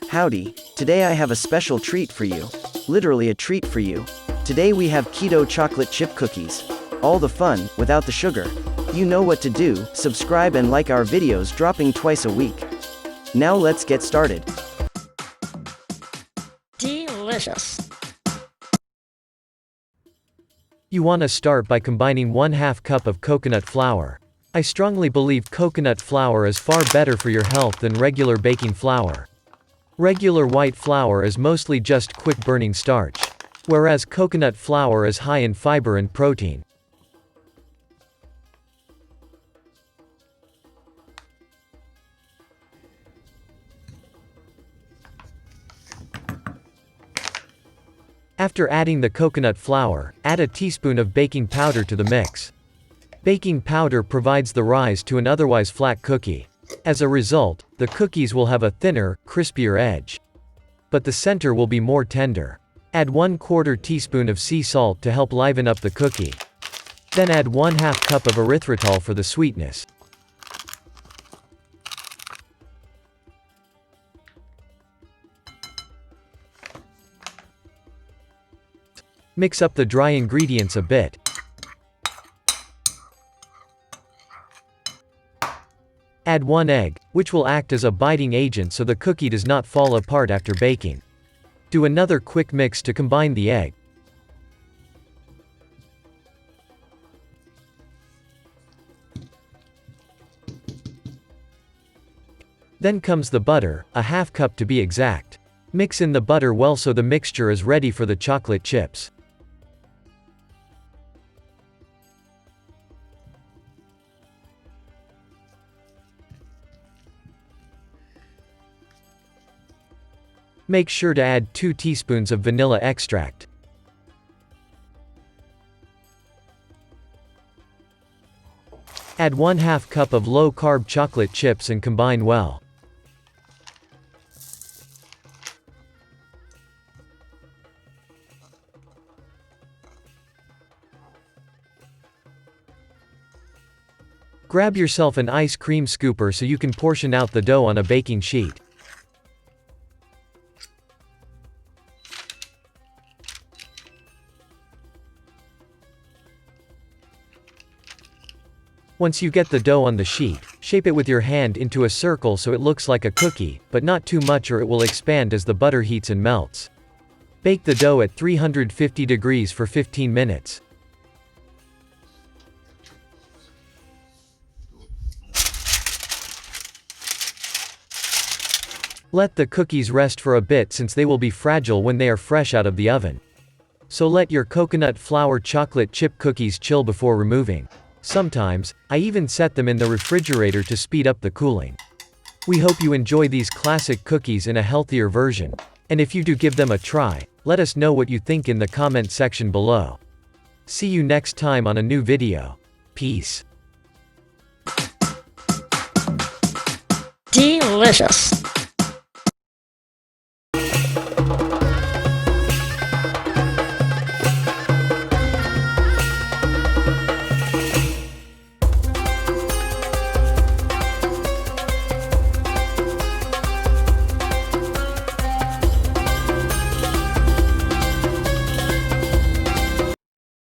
Howdy, today I have a special treat for you. Literally a treat for you. Today we have keto chocolate chip cookies. All the fun, without the sugar. You know what to do, subscribe and like our videos dropping twice a week. Now let's get started. Delicious. You want to start by combining 1/2 cup of coconut flour. I strongly believe coconut flour is far better for your health than regular baking flour. Regular white flour is mostly just quick burning starch, whereas coconut flour is high in fiber and protein. After adding the coconut flour, add a teaspoon of baking powder to the mix. Baking powder provides the rise to an otherwise flat cookie. As a result, the cookies will have a thinner, crispier edge. But the center will be more tender. Add 1/4 teaspoon of sea salt to help liven up the cookie. Then add 1/2 cup of erythritol for the sweetness. Mix up the dry ingredients a bit. Add 1 egg, which will act as a biting agent so the cookie does not fall apart after baking. Do another quick mix to combine the egg. Then comes the butter, a 1/2 cup to be exact. Mix in the butter well so the mixture is ready for the chocolate chips. Make sure to add 2 teaspoons of vanilla extract. Add 1/2 cup of low-carb chocolate chips and combine well. Grab yourself an ice cream scooper so you can portion out the dough on a baking sheet. Once you get the dough on the sheet, shape it with your hand into a circle so it looks like a cookie, but not too much or it will expand as the butter heats and melts. Bake the dough at 350 degrees for 15 minutes. Let the cookies rest for a bit since they will be fragile when they are fresh out of the oven. So let your coconut flour chocolate chip cookies chill before removing. Sometimes, I even set them in the refrigerator to speed up the cooling. We hope you enjoy these classic cookies in a healthier version. And if you do give them a try, let us know what you think in the comment section below. See you next time on a new video. Peace. Delicious.